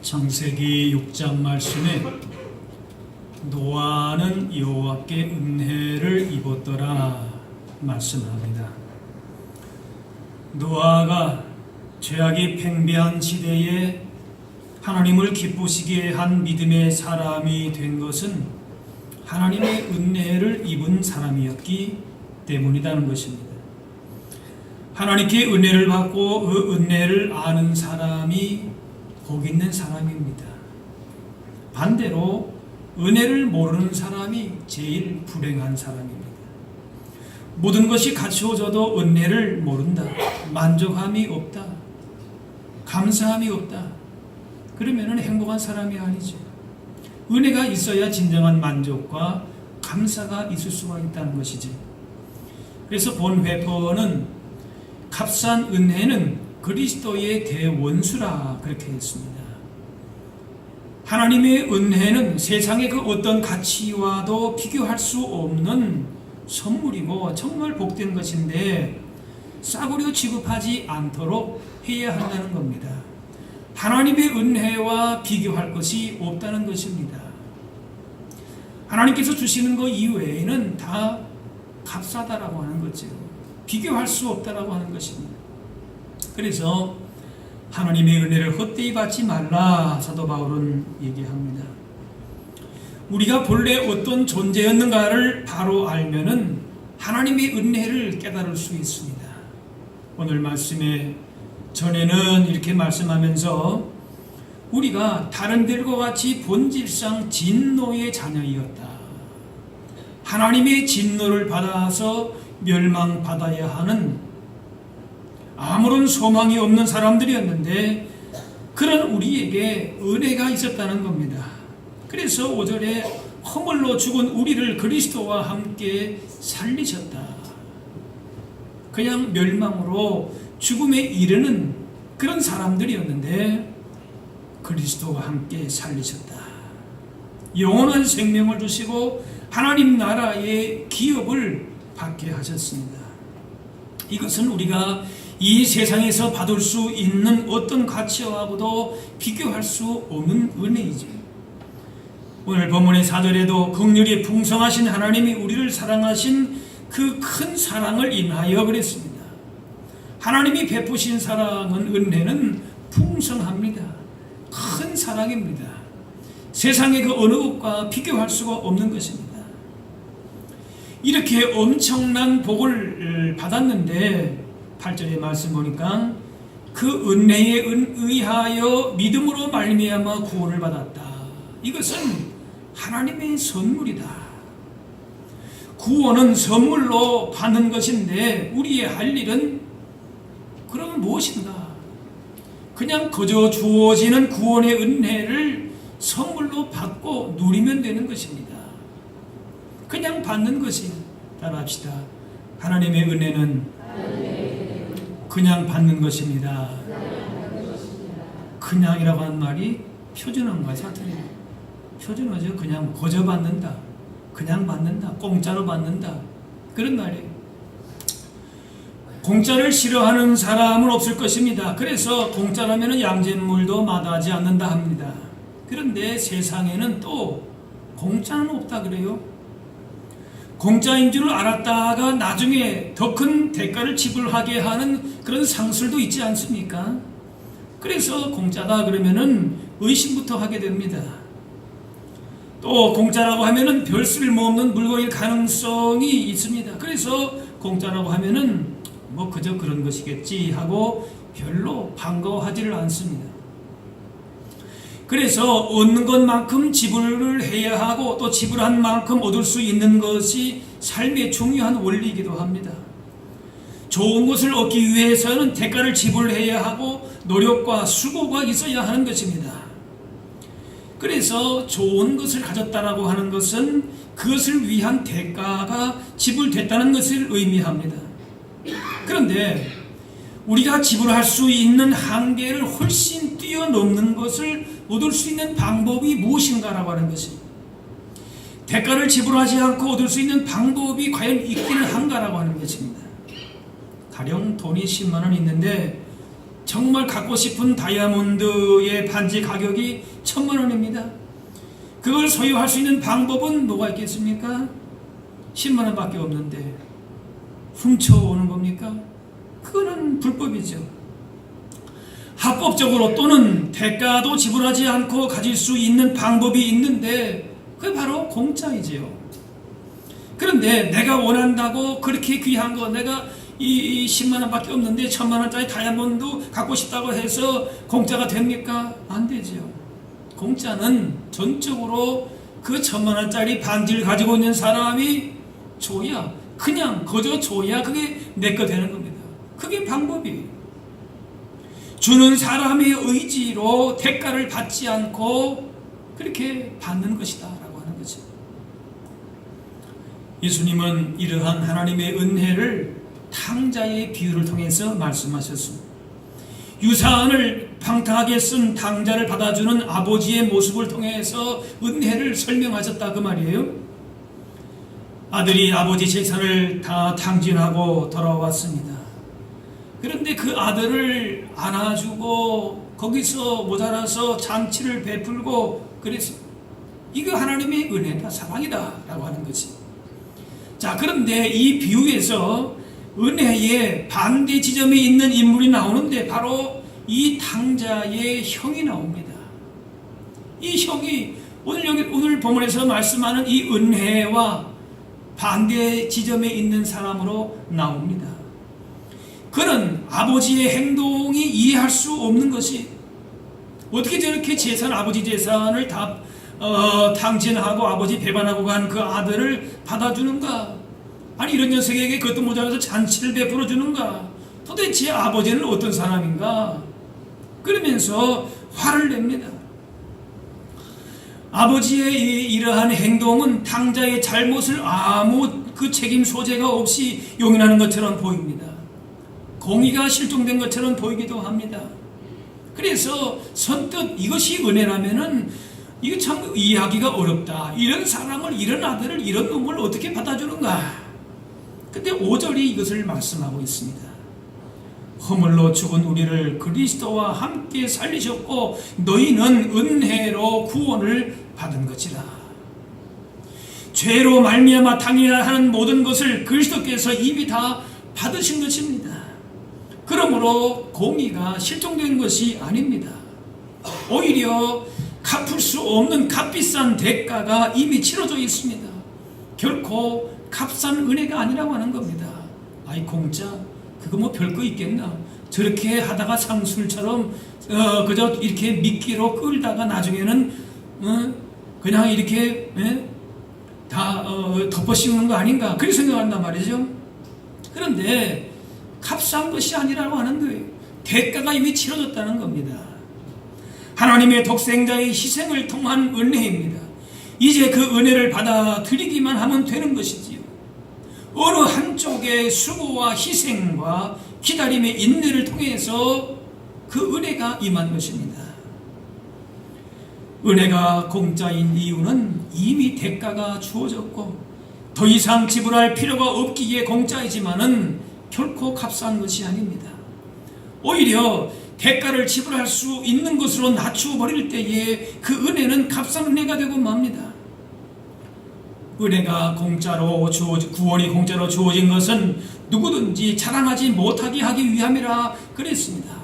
창세기 6장 말씀에 노아는 여호와께 은혜를 입었더라 말씀합니다. 노아가 죄악이 팽배한 시대에 하나님을 기쁘시게 한 믿음의 사람이 된 것은 하나님의 은혜를 입은 사람이었기 때문이라는 것입니다. 하나님께 은혜를 받고 그 은혜를 아는 사람이 복 있는 사람입니다. 반대로 은혜를 모르는 사람이 제일 불행한 사람입니다. 모든 것이 갖추어져도 은혜를 모른다, 만족함이 없다, 감사함이 없다, 그러면 행복한 사람이 아니죠. 은혜가 있어야 진정한 만족과 감사가 있을 수가 있다는 것이죠. 그래서 본 회퍼는 값싼 은혜는 그리스도의 대원수라 그렇게 했습니다. 하나님의 은혜는 세상의 그 어떤 가치와도 비교할 수 없는 선물이고 정말 복된 것인데 싸구려 취급하지 않도록 해야 한다는 겁니다. 하나님의 은혜와 비교할 것이 없다는 것입니다. 하나님께서 주시는 것 이외에는 다 값싸다라고 하는 거죠. 비교할 수 없다라고 하는 것입니다. 그래서 하나님의 은혜를 헛되이 받지 말라 사도 바울은 얘기합니다. 우리가 본래 어떤 존재였는가를 바로 알면은 하나님의 은혜를 깨달을 수 있습니다. 오늘 말씀에 전에는 이렇게 말씀하면서 우리가 다른 들과 같이 본질상 진노의 자녀이었다. 하나님의 진노를 받아서 멸망받아야 하는 아무런 소망이 없는 사람들이었는데 그런 우리에게 은혜가 있었다는 겁니다. 그래서 5절에 허물로 죽은 우리를 그리스도와 함께 살리셨다. 그냥 멸망으로 죽음에 이르는 그런 사람들이었는데 그리스도와 함께 살리셨다. 영원한 생명을 주시고 하나님 나라의 기업을 받게 하셨습니다. 이것은 우리가 이 세상에서 받을 수 있는 어떤 가치와도 비교할 수 없는 은혜이죠. 오늘 본문의 4절에도 긍휼이 풍성하신 하나님이 우리를 사랑하신 그 큰 사랑을 인하여 그랬습니다. 하나님이 베푸신 사랑은 은혜는 풍성합니다. 큰 사랑입니다. 세상의 그 어느 것과 비교할 수가 없는 것입니다. 이렇게 엄청난 복을 받았는데 8절의 말씀 보니까 그 은혜에 의하여 믿음으로 말미암아 구원을 받았다. 이것은 하나님의 선물이다. 구원은 선물로 받는 것인데 우리의 할 일은 그러면 무엇인가? 그냥 그저 주어지는 구원의 은혜를 선물로 받고 누리면 되는 것입니다. 그냥 받는 것이 따라합시다. 하나님의 은혜는 그냥 받는 것입니다. 그냥이라고 하는 말이 표준어인가 사투리예요? 표준어죠. 그냥 거저 받는다, 그냥 받는다, 공짜로 받는다, 그런 말이에요. 공짜를 싫어하는 사람은 없을 것입니다. 그래서 공짜라면 양잿물도 마다하지 않는다 합니다. 그런데 세상에는 또 공짜는 없다 그래요. 공짜인 줄 알았다가 나중에 더 큰 대가를 지불하게 하는 그런 상술도 있지 않습니까? 그래서 공짜다 그러면은 의심부터 하게 됩니다. 또 공짜라고 하면은 별 쓸모없는 물건일 가능성이 있습니다. 그래서 공짜라고 하면은 뭐 그저 그런 것이겠지 하고 별로 반가워하지를 않습니다. 그래서 얻는 것만큼 지불을 해야 하고 또 지불한 만큼 얻을 수 있는 것이 삶의 중요한 원리이기도 합니다. 좋은 것을 얻기 위해서는 대가를 지불해야 하고 노력과 수고가 있어야 하는 것입니다. 그래서 좋은 것을 가졌다라고 하는 것은 그것을 위한 대가가 지불됐다는 것을 의미합니다. 그런데 우리가 지불할 수 있는 한계를 훨씬 뛰어넘는 것을 얻을 수 있는 방법이 무엇인가라고 하는 것입니다. 대가를 지불하지 않고 얻을 수 있는 방법이 과연 있기는 한가라고 하는 것입니다. 가령 돈이 10만 원 있는데 정말 갖고 싶은 다이아몬드의 반지 가격이 1,000,000원입니다. 그걸 소유할 수 있는 방법은 뭐가 있겠습니까? 10만원밖에 없는데 훔쳐오는 겁니까? 그거는 불법이죠. 합법적으로 또는 대가도 지불하지 않고 가질 수 있는 방법이 있는데 그게 바로 공짜이지요. 그런데 내가 원한다고 그렇게 귀한 거, 내가 이 10만원밖에 없는데 1,000만원짜리 다이아몬드 갖고 싶다고 해서 공짜가 됩니까? 안 되죠. 공짜는 전적으로 그 1,000만원짜리 반지를 가지고 있는 사람이 줘야, 그냥 거저 줘야 그게 내 거 되는 겁니다. 그게 방법이에요. 주는 사람의 의지로 대가를 받지 않고 그렇게 받는 것이다 라고 하는 거죠. 예수님은 이러한 하나님의 은혜를 탕자의 비유를 통해서 말씀하셨습니다. 유산을 방탕하게 쓴 탕자를 받아주는 아버지의 모습을 통해서 은혜를 설명하셨다 그 말이에요. 아들이 아버지 재산을 다 탕진하고 돌아왔습니다. 그런데 그 아들을 안아주고 거기서 모자라서 잔치를 베풀고 그랬습니다. 이거 하나님의 은혜다, 사랑이다 라고 하는 거지. 자, 그런데 이 비유에서 은혜의 반대 지점에 있는 인물이 나오는데 바로 이 탕자의 형이 나옵니다. 이 형이 오늘 본문에서 말씀하는 이 은혜와 반대 지점에 있는 사람으로 나옵니다. 그는 아버지의 행동이 이해할 수 없는 것이 어떻게 저렇게 아버지 재산을 다 탕진하고 아버지 배반하고 간 그 아들을 받아주는가? 아니 이런 녀석에게 그것도 모자라서 잔치를 베풀어 주는가? 도대체 아버지는 어떤 사람인가? 그러면서 화를 냅니다. 아버지의 이러한 행동은 탕자의 잘못을 아무 그 책임 소재가 없이 용인하는 것처럼 보입니다. 공의가 실종된 것처럼 보이기도 합니다. 그래서 선뜻 이것이 은혜라면은 이거 참 이해하기가 어렵다. 이런 사람을, 이런 아들을, 이런 놈을 어떻게 받아주는가? 근데 5절이 이것을 말씀하고 있습니다. 허물로 죽은 우리를 그리스도와 함께 살리셨고 너희는 은혜로 구원을 받은 것이라. 죄로 말미암아 당해야 하는 모든 것을 그리스도께서 이미 다 받으신 것입니다. 그러므로 공의가 실종된 것이 아닙니다. 오히려 갚을 수 없는 값비싼 대가가 이미 치러져 있습니다. 결코 값싼 은혜가 아니라고 하는 겁니다. 아이 공짜 그거 뭐 별거 있겠나? 저렇게 하다가 상술처럼 그저 이렇게 미끼로 끌다가 나중에는 그냥 이렇게 다 덮어 씌우는 거 아닌가? 그렇게 생각한단 말이죠. 그런데 값싼 것이 아니라고 하는 거예요. 대가가 이미 치러졌다는 겁니다. 하나님의 독생자의 희생을 통한 은혜입니다. 이제 그 은혜를 받아들이기만 하면 되는 것이지요. 어느 한쪽의 수고와 희생과 기다림의 인내를 통해서 그 은혜가 임한 것입니다. 은혜가 공짜인 이유는 이미 대가가 주어졌고 더 이상 지불할 필요가 없기에 공짜이지만은 결코 값싼 것이 아닙니다. 오히려 대가를 지불할 수 있는 것으로 낮추어 버릴 때에 그 은혜는 값싼 은혜가 되고 맙니다. 은혜가 공짜로 구원이 공짜로 주어진 것은 누구든지 자랑하지 못하게 하기 위함이라 그랬습니다.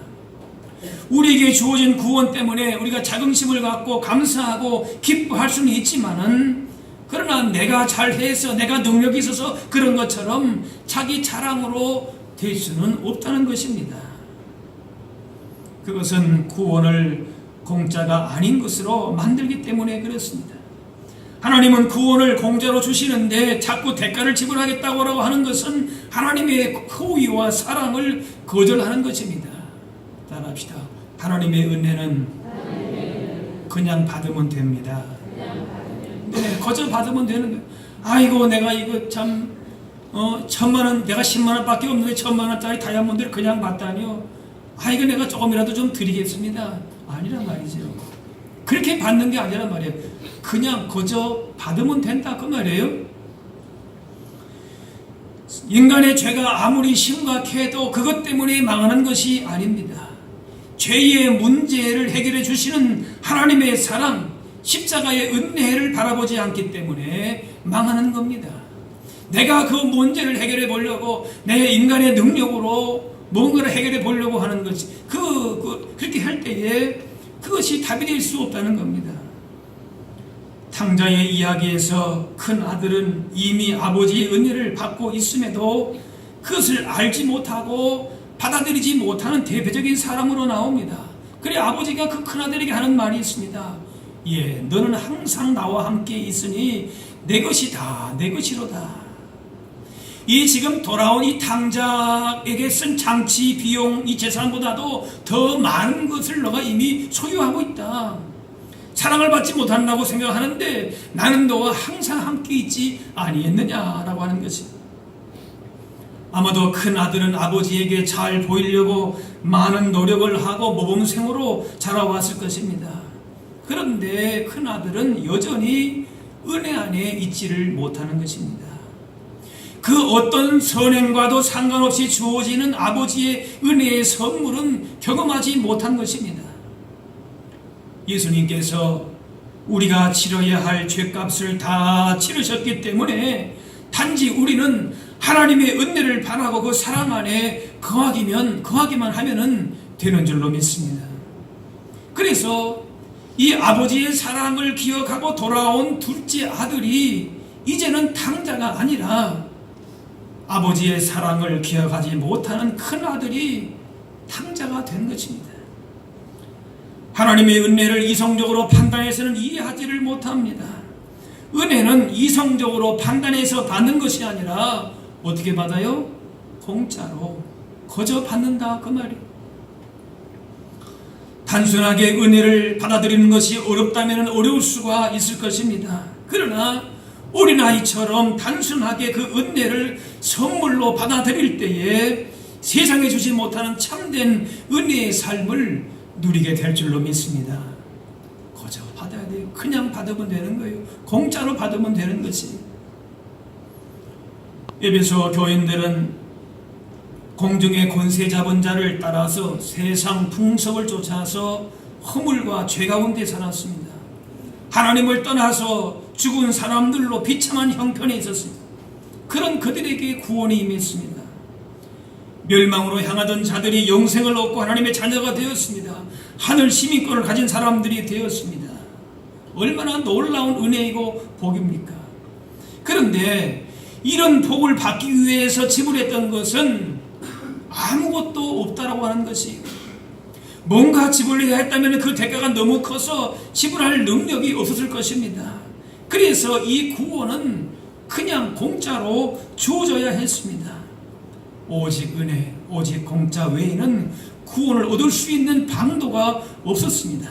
우리에게 주어진 구원 때문에 우리가 자긍심을 갖고 감사하고 기뻐할 수는 있지만은 그러나 내가 잘해서 내가 능력이 있어서 그런 것처럼 자기 자랑으로 될 수는 없다는 것입니다. 그것은 구원을 공짜가 아닌 것으로 만들기 때문에 그렇습니다. 하나님은 구원을 공짜로 주시는데 자꾸 대가를 지불하겠다고 하는 것은 하나님의 호의와 사랑을 거절하는 것입니다. 따라합시다. 하나님의 은혜는 그냥 받으면 됩니다. 네, 거저 받으면 되는 거예요. 아이고 내가 이거 참 1,000만원 내가 10만원밖에 없는데 1,000만원짜리 다이아몬드를 그냥 받다니요. 이거 내가 조금이라도 좀 드리겠습니다. 아니란 말이죠. 그렇게 받는 게 아니란 말이에요. 그냥 거저 받으면 된다 그 말이에요. 인간의 죄가 아무리 심각해도 그것 때문에 망하는 것이 아닙니다. 죄의 문제를 해결해 주시는 하나님의 사랑, 십자가의 은혜를 바라보지 않기 때문에 망하는 겁니다. 내가 그 문제를 해결해 보려고 내 인간의 능력으로 뭔가를 해결해 보려고 하는 것이 그렇게 할 때에 그것이 답이 될 수 없다는 겁니다. 탕자의 이야기에서 큰 아들은 이미 아버지의 은혜를 받고 있음에도 그것을 알지 못하고 받아들이지 못하는 대표적인 사람으로 나옵니다. 그래 아버지가 그 큰아들에게 하는 말이 있습니다. 예, 너는 항상 나와 함께 있으니 내 것이다, 내 것이로다. 이 지금 돌아온 이 탕자에게 쓴 장치 비용, 이 재산보다도 더 많은 것을 너가 이미 소유하고 있다. 사랑을 받지 못한다고 생각하는데 나는 너와 항상 함께 있지 아니했느냐라고 하는 것입니다. 아마도 큰 아들은 아버지에게 잘 보이려고 많은 노력을 하고 모범생으로 자라왔을 것입니다. 그런데 큰 아들은 여전히 은혜 안에 있지를 못하는 것입니다. 그 어떤 선행과도 상관없이 주어지는 아버지의 은혜의 선물은 경험하지 못한 것입니다. 예수님께서 우리가 치러야 할 죄값을 다 치르셨기 때문에 단지 우리는 하나님의 은혜를 바라고 그 사랑 안에 거하기만 하면은 되는 줄로 믿습니다. 그래서 이 아버지의 사랑을 기억하고 돌아온 둘째 아들이 이제는 탕자가 아니라 아버지의 사랑을 기억하지 못하는 큰 아들이 탕자가 된 것입니다. 하나님의 은혜를 이성적으로 판단해서는 이해하지를 못합니다. 은혜는 이성적으로 판단해서 받는 것이 아니라 어떻게 받아요? 공짜로 거저 받는다 그 말이에요. 단순하게 은혜를 받아들이는 것이 어렵다면 어려울 수가 있을 것입니다. 그러나 어린아이처럼 단순하게 그 은혜를 선물로 받아들일 때에 세상에 주지 못하는 참된 은혜의 삶을 누리게 될 줄로 믿습니다. 거저 받아야 돼요. 그냥 받으면 되는 거예요. 공짜로 받으면 되는 것이. 에베소 교인들은 공중의 권세 잡은 자를 따라서 세상 풍속을 쫓아서 허물과 죄 가운데 살았습니다. 하나님을 떠나서 죽은 사람들로 비참한 형편에 있었습니다. 그런 그들에게 구원이 임했습니다. 멸망으로 향하던 자들이 영생을 얻고 하나님의 자녀가 되었습니다. 하늘 시민권을 가진 사람들이 되었습니다. 얼마나 놀라운 은혜이고 복입니까? 그런데 이런 복을 받기 위해서 지불했던 것은 아무것도 없다라고 하는 것이, 뭔가 지불해야 했다면 그 대가가 너무 커서 지불할 능력이 없었을 것입니다. 그래서 이 구원은 그냥 공짜로 주어져야 했습니다. 오직 은혜, 오직 공짜 외에는 구원을 얻을 수 있는 방도가 없었습니다.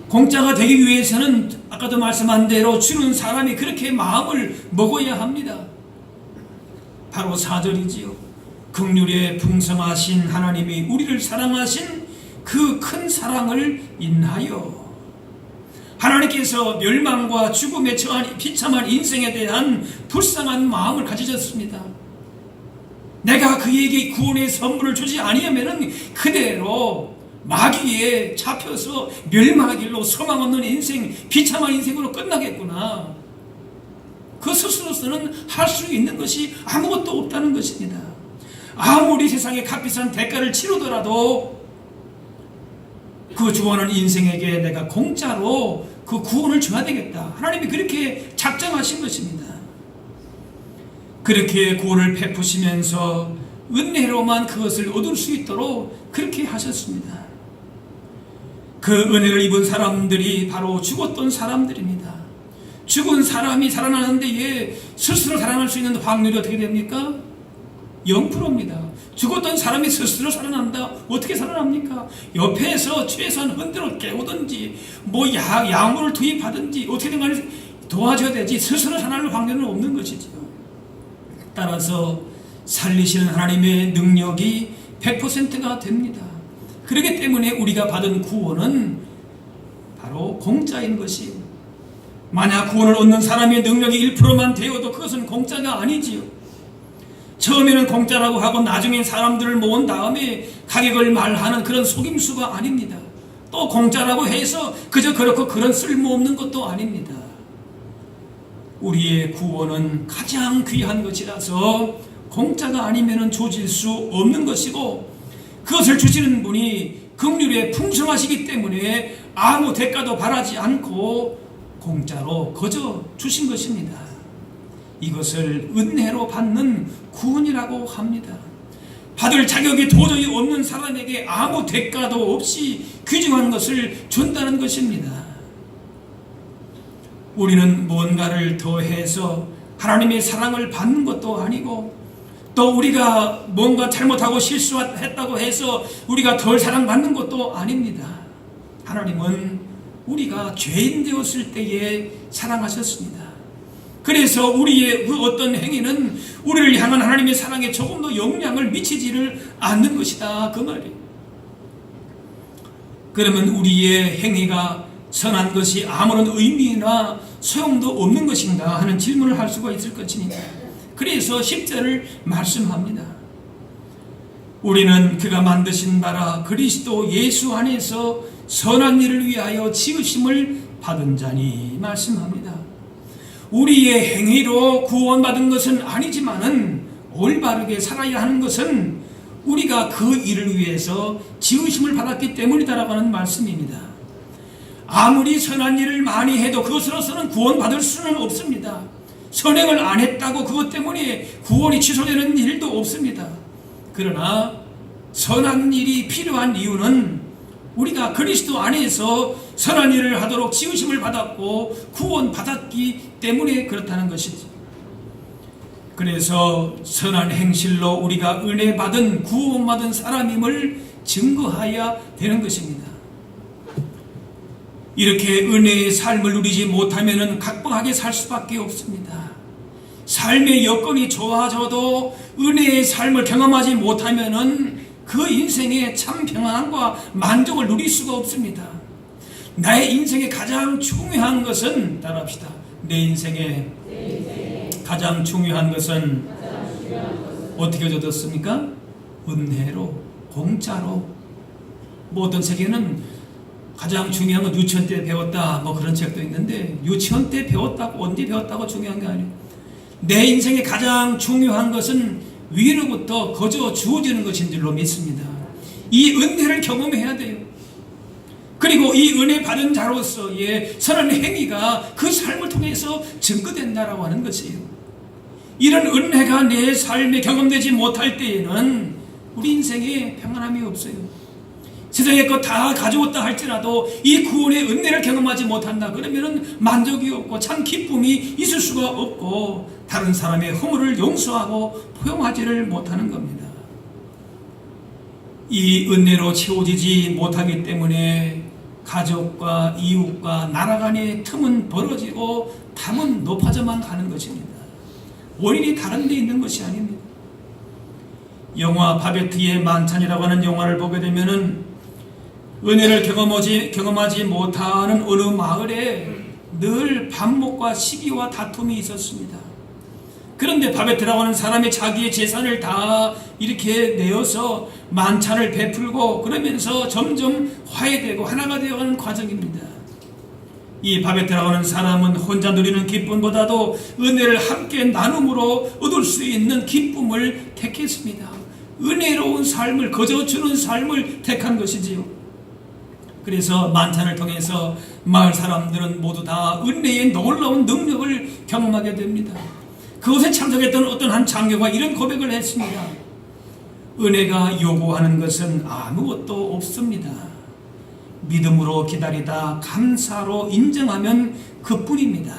공짜가 되기 위해서는 아까도 말씀한 대로 주는 사람이 그렇게 마음을 먹어야 합니다. 바로 4절이지요. 긍휼에 풍성하신 하나님이 우리를 사랑하신 그 큰 사랑을 인하여 하나님께서 멸망과 죽음에 처한 비참한 인생에 대한 불쌍한 마음을 가지셨습니다. 내가 그에게 구원의 선물을 주지 아니하면 그대로 마귀에 잡혀서 멸망의 길로 소망 없는 인생, 비참한 인생으로 끝나겠구나. 그 스스로서는 할 수 있는 것이 아무것도 없다는 것입니다. 아무리 세상에 값비싼 대가를 치르더라도 그 죽어가는 인생에게 내가 공짜로 그 구원을 줘야 되겠다. 하나님이 그렇게 작정하신 것입니다. 그렇게 구원을 베푸시면서 은혜로만 그것을 얻을 수 있도록 그렇게 하셨습니다. 그 은혜를 입은 사람들이 바로 죽었던 사람들입니다. 죽은 사람이 살아나는데 얘 스스로 살아날 수 있는 확률이 어떻게 됩니까? 0%입니다. 죽었던 사람이 스스로 살아난다? 어떻게 살아납니까? 옆에서 최소한 흔들어 깨우든지 약물을 투입하든지 어떻게든 간에 도와줘야 되지 스스로 살아날 확률은 없는 것이죠. 따라서 살리시는 하나님의 능력이 100%가 됩니다. 그렇기 때문에 우리가 받은 구원은 바로 공짜인 것이에요. 만약 구원을 얻는 사람의 능력이 1%만 되어도 그것은 공짜가 아니지요. 처음에는 공짜라고 하고 나중엔 사람들을 모은 다음에 가격을 말하는 그런 속임수가 아닙니다. 또 공짜라고 해서 그저 그렇고 그런 쓸모없는 것도 아닙니다. 우리의 구원은 가장 귀한 것이라서 공짜가 아니면 주실 수 없는 것이고, 그것을 주시는 분이 긍휼에 풍성하시기 때문에 아무 대가도 바라지 않고 공짜로 거저 주신 것입니다. 이것을 은혜로 받는 구원이라고 합니다. 받을 자격이 도저히 없는 사람에게 아무 대가도 없이 귀중한 것을 준다는 것입니다. 우리는 뭔가를 더해서 하나님의 사랑을 받는 것도 아니고, 또 우리가 뭔가 잘못하고 실수했다고 해서 우리가 덜 사랑받는 것도 아닙니다. 하나님은 우리가 죄인 되었을 때에 사랑하셨습니다. 그래서 우리의 그 어떤 행위는 우리를 향한 하나님의 사랑에 조금 더 영향을 미치지를 않는 것이다, 그 말이에요. 그러면 우리의 행위가 선한 것이 아무런 의미나 소용도 없는 것인가 하는 질문을 할 수가 있을 것입니다. 그래서 10절을 말씀합니다. 우리는 그가 만드신 바라 그리스도 예수 안에서 선한 일을 위하여 지으심을 받은 자니 말씀합니다. 우리의 행위로 구원받은 것은 아니지만은 올바르게 살아야 하는 것은 우리가 그 일을 위해서 지으심을 받았기 때문이다라고 하는 말씀입니다. 아무리 선한 일을 많이 해도 그것으로서는 구원받을 수는 없습니다. 선행을 안 했다고 그것 때문에 구원이 취소되는 일도 없습니다. 그러나 선한 일이 필요한 이유는 우리가 그리스도 안에서 선한 일을 하도록 지으심을 받았고 구원받았기 때문에 그렇다는 것이죠. 그래서 선한 행실로 우리가 은혜 받은 구원받은 사람임을 증거해야 되는 것입니다. 이렇게 은혜의 삶을 누리지 못하면 각박하게 살 수밖에 없습니다. 삶의 여건이 좋아져도 은혜의 삶을 경험하지 못하면 그 인생에 참 평안함과 만족을 누릴 수가 없습니다. 나의 인생에 가장 중요한 것은, 따라합시다. 내 인생에 가장 중요한 것은 어떻게 얻었습니까? 은혜로, 공짜로. 뭐 어떤 책에는 가장 중요한 건 유치원 때 배웠다, 뭐 그런 책도 있는데, 유치원 때 배웠다고, 언제 배웠다고 중요한 게 아니에요. 내 인생에 가장 중요한 것은 위로부터 거저 주어지는 것인 줄로 믿습니다. 이 은혜를 경험해야 돼요. 그리고 이 은혜 받은 자로서의 선한 행위가 그 삶을 통해서 증거된다라고 하는 것이에요. 이런 은혜가 내 삶에 경험되지 못할 때에는 우리 인생에 평안함이 없어요. 세상의 것 다 가져왔다 할지라도 이 구원의 은혜를 경험하지 못한다 그러면 만족이 없고 참 기쁨이 있을 수가 없고 다른 사람의 허물을 용서하고 포용하지를 못하는 겁니다. 이 은혜로 채워지지 못하기 때문에 가족과 이웃과 나라 간의 틈은 벌어지고 담은 높아져만 가는 것입니다. 원인이 다른 데 있는 것이 아닙니다. 영화 바베트의 만찬이라고 하는 영화를 보게 되면은 은혜를 경험하지 못하는 어느 마을에 늘 반목과 시기와 다툼이 있었습니다. 그런데 바베트라고 하는 사람이 자기의 재산을 다 이렇게 내어서 만찬을 베풀고 그러면서 점점 화해되고 하나가 되어가는 과정입니다. 이 바베트라고 하는 사람은 혼자 누리는 기쁨보다도 은혜를 함께 나눔으로 얻을 수 있는 기쁨을 택했습니다. 은혜로운 삶을, 거저 주는 삶을 택한 것이지요. 그래서 만찬을 통해서 마을 사람들은 모두 다 은혜의 놀라운 능력을 경험하게 됩니다. 그곳에 참석했던 어떤 한 장교가 이런 고백을 했습니다. 은혜가 요구하는 것은 아무것도 없습니다. 믿음으로 기다리다 감사로 인정하면 그뿐입니다.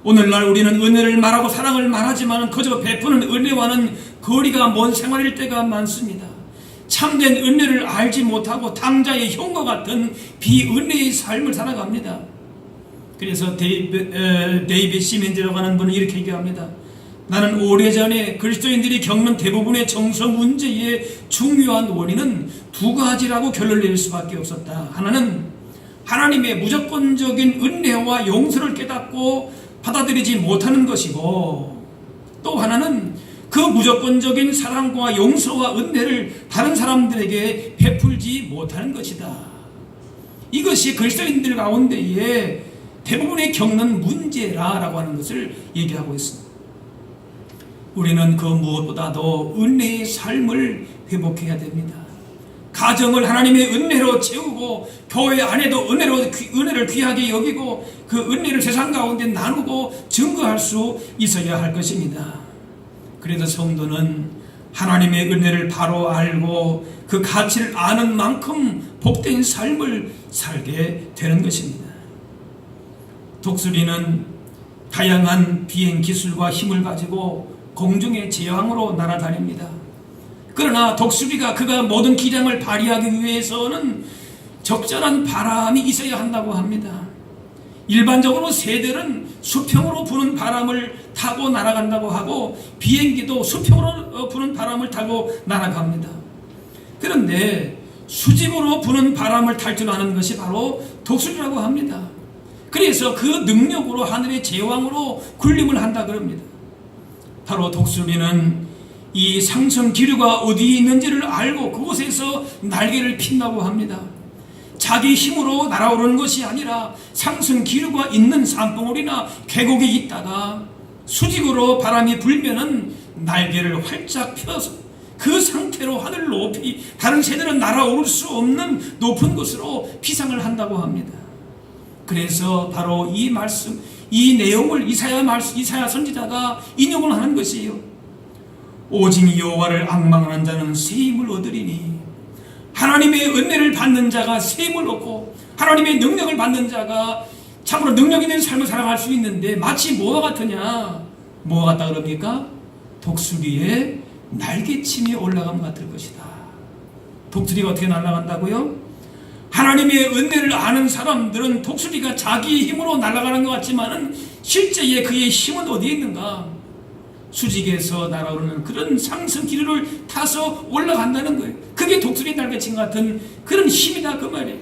오늘날 우리는 은혜를 말하고 사랑을 말하지만 그저 베푸는 은혜와는 거리가 먼 생활일 때가 많습니다. 참된 은혜를 알지 못하고 탕자의 형과 같은 비은혜의 삶을 살아갑니다. 그래서 데이빗 시멘즈라고 하는 분은 이렇게 얘기합니다. 나는 오래전에 그리스도인들이 겪는 대부분의 정서 문제의 중요한 원인은 두 가지라고 결론을 내릴 수밖에 없었다. 하나는 하나님의 무조건적인 은혜와 용서를 깨닫고 받아들이지 못하는 것이고, 또 하나는 그 무조건적인 사랑과 용서와 은혜를 다른 사람들에게 베풀지 못하는 것이다. 이것이 그리스도인들 가운데에 대부분이 겪는 문제라고 하는 것을 얘기하고 있습니다. 우리는 그 무엇보다도 은혜의 삶을 회복해야 됩니다. 가정을 하나님의 은혜로 채우고 교회 안에도 은혜를 귀하게 여기고 그 은혜를 세상 가운데 나누고 증거할 수 있어야 할 것입니다. 그래서 성도는 하나님의 은혜를 바로 알고 그 가치를 아는 만큼 복된 삶을 살게 되는 것입니다. 독수리는 다양한 비행 기술과 힘을 가지고 공중의 제왕으로 날아다닙니다. 그러나 독수리가 그가 모든 기량을 발휘하기 위해서는 적절한 바람이 있어야 한다고 합니다. 일반적으로 새들은 수평으로 부는 바람을 타고 날아간다고 하고 비행기도 수평으로 부는 바람을 타고 날아갑니다. 그런데 수직으로 부는 바람을 탈 줄 아는 것이 바로 독수리라고 합니다. 그래서 그 능력으로 하늘의 제왕으로 군림을 한다 그럽니다. 바로 독수리는 이 상승 기류가 어디에 있는지를 알고 그곳에서 날개를 핀다고 합니다. 자기 힘으로 날아오르는 것이 아니라 상승 기류가 있는 산봉우리나 계곡에 있다가 수직으로 바람이 불면은 날개를 활짝 펴서 그 상태로 하늘 높이 다른 새들은 날아오를 수 없는 높은 곳으로 피상을 한다고 합니다. 그래서 바로 이 말씀, 이 내용을 이사야 선지자가 인용을 하는 것이에요. 오직 여호와를 앙망하는 자는 새 힘을 얻으리니, 하나님의 은혜를 받는 자가 새 힘을 얻고 하나님의 능력을 받는 자가 참으로 능력 있는 삶을 살아갈 수 있는데, 마치 뭐와 같으냐? 뭐와 같다 그럽니까? 독수리의 날개침이 올라감 같을 것이다. 독수리가 어떻게 날아간다고요? 하나님의 은혜를 아는 사람들은 독수리가 자기의 힘으로 날아가는 것 같지만은 실제에 그의 힘은 어디에 있는가? 수직에서 날아오르는 그런 상승 기류를 타서 올라간다는 거예요. 그게 독수리 날개침 같은 그런 힘이다 그 말이에요.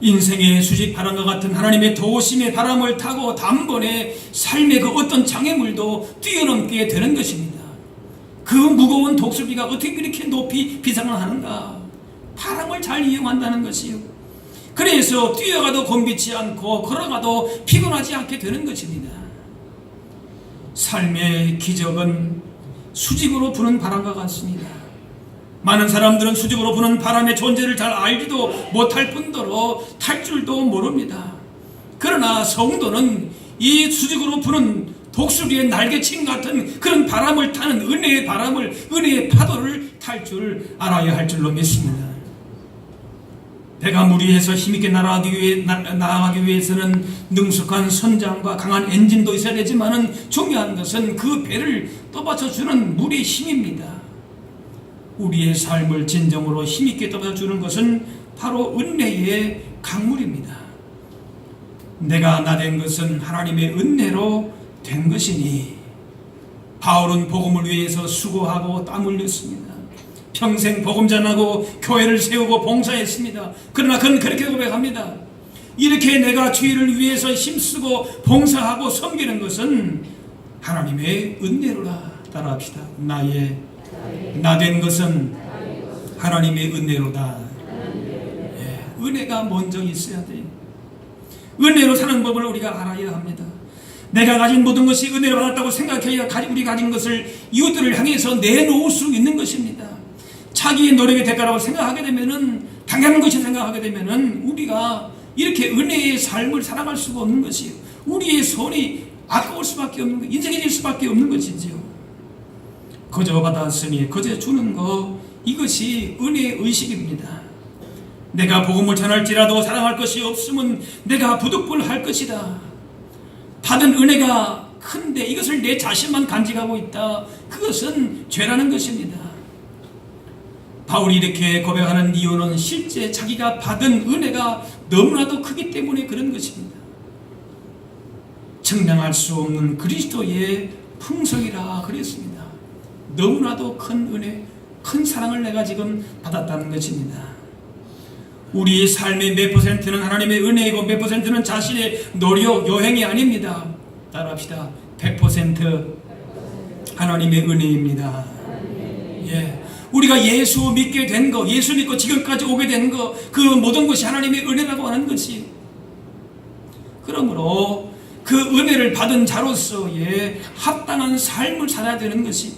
인생의 수직 바람과 같은 하나님의 도심의 바람을 타고 단번에 삶의 그 어떤 장애물도 뛰어넘게 되는 것입니다. 그 무거운 독수리가 어떻게 그렇게 높이 비상을 하는가? 바람을 잘 이용한다는 것이요. 그래서 뛰어가도 곤비치 않고 걸어가도 피곤하지 않게 되는 것입니다. 삶의 기적은 수직으로 부는 바람과 같습니다. 많은 사람들은 수직으로 부는 바람의 존재를 잘 알지도 못할 뿐더러 탈 줄도 모릅니다. 그러나 성도는 이 수직으로 부는 독수리의 날개침 같은 그런 바람을 타는 은혜의 바람을, 은혜의 파도를 탈 줄 알아야 할 줄로 믿습니다. 배가 무리해서 힘있게 나아가기 위해서는 능숙한 선장과 강한 엔진도 있어야 되지만은 중요한 것은 그 배를 떠받쳐주는 물의 힘입니다. 우리의 삶을 진정으로 힘있게 떠받쳐주는 것은 바로 은혜의 강물입니다. 내가 나된 것은 하나님의 은혜로 된 것이니, 바울은 복음을 위해서 수고하고 땀 흘렸습니다. 평생 복음 전하고 교회를 세우고 봉사했습니다. 그러나 그는 그렇게 고백합니다. 이렇게 내가 주의를 위해서 힘쓰고 봉사하고 섬기는 것은 하나님의 은혜로라. 따라합시다. 나된 것은 하나님의 은혜로다. 예, 은혜가 먼저 있어야 돼요. 은혜로 사는 법을 우리가 알아야 합니다. 내가 가진 모든 것이 은혜를 받았다고 생각해야 우리 가진 것을 이웃들을 향해서 내놓을 수 있는 것입니다. 자기의 노력의 대가라고 생각하게 되면은, 당연한 것이 생각하게 되면은 우리가 이렇게 은혜의 삶을 살아갈 수가 없는 것이에요. 우리의 손이 아까울 수밖에 없는 것, 인생해질 수밖에 없는 것이지요. 거저 받았으니 거저 주는 것, 이것이 은혜의 의식입니다. 내가 복음을 전할지라도 사랑할 것이 없으면 내가 부득불할 것이다. 받은 은혜가 큰데 이것을 내 자신만 간직하고 있다. 그것은 죄라는 것입니다. 바울이 이렇게 고백하는 이유는 실제 자기가 받은 은혜가 너무나도 크기 때문에 그런 것입니다. 측량할 수 없는 그리스도의 풍성이라 그랬습니다. 너무나도 큰 은혜, 큰 사랑을 내가 지금 받았다는 것입니다. 우리의 삶의 몇 퍼센트는 하나님의 은혜이고 몇 퍼센트는 자신의 노력, 여행이 아닙니다. 따라합시다. 100% 하나님의 은혜입니다. 예. 우리가 예수 믿게 된 거, 예수 믿고 지금까지 오게 된 거, 그 모든 것이 하나님의 은혜라고 하는 것이, 그러므로 그 은혜를 받은 자로서의 합당한 삶을 살아야 되는 것이,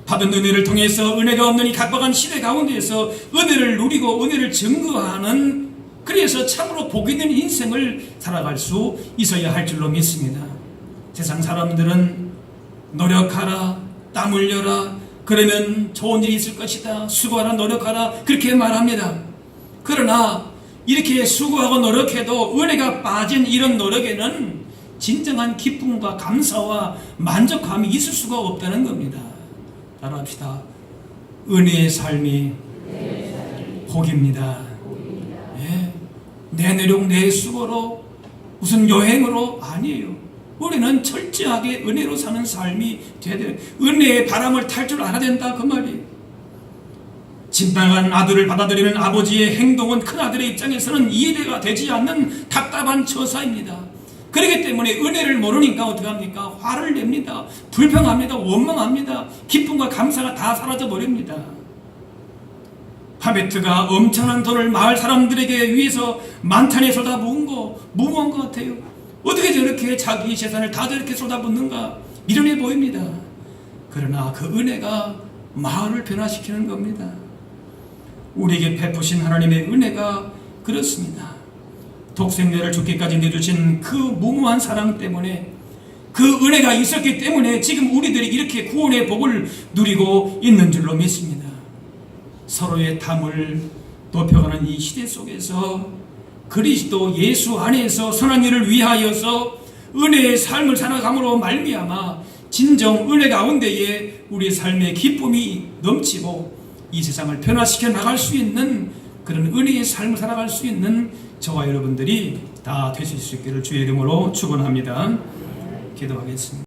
받은 은혜를 통해서 은혜가 없는 이 각박한 시대 가운데에서 은혜를 누리고 은혜를 증거하는, 그래서 참으로 복 있는 인생을 살아갈 수 있어야 할 줄로 믿습니다. 세상 사람들은 노력하라, 땀 흘려라, 그러면 좋은 일이 있을 것이다, 수고하라, 노력하라, 그렇게 말합니다. 그러나 이렇게 수고하고 노력해도 은혜가 빠진 이런 노력에는 진정한 기쁨과 감사와 만족감이 있을 수가 없다는 겁니다. 따라합시다. 은혜의 삶이 복입니다. 예. 내 노력, 내 수고로, 무슨 여행으로 아니에요. 우리는 철저하게 은혜로 사는 삶이 돼야 돼요. 은혜의 바람을 탈 줄 알아야 된다, 그 말이에요. 진방한 아들을 받아들이는 아버지의 행동은 큰 아들의 입장에서는 이해가 되지 않는 답답한 처사입니다. 그렇기 때문에 은혜를 모르니까 어떻게 합니까? 화를 냅니다. 불평합니다. 원망합니다. 기쁨과 감사가 다 사라져 버립니다. 하베트가 엄청난 돈을 마을 사람들에게 위해서 만탄에 쏟아부은 거 무모한 것 같아요. 어떻게 저렇게 자기 재산을 다 저렇게 쏟아붓는가 미련해 보입니다. 그러나 그 은혜가 마을을 변화시키는 겁니다. 우리에게 베푸신 하나님의 은혜가 그렇습니다. 독생자를 죽기까지 내주신 그 무모한 사랑 때문에, 그 은혜가 있었기 때문에 지금 우리들이 이렇게 구원의 복을 누리고 있는 줄로 믿습니다. 서로의 탐을 높여가는 이 시대 속에서 그리스도 예수 안에서 선한 일을 위하여서 은혜의 삶을 살아감으로 말미암아 진정 은혜 가운데에 우리의 삶의 기쁨이 넘치고 이 세상을 변화시켜 나갈 수 있는 그런 은혜의 삶을 살아갈 수 있는 저와 여러분들이 다 되실 수 있기를 주의 이름으로 축원합니다. 기도하겠습니다.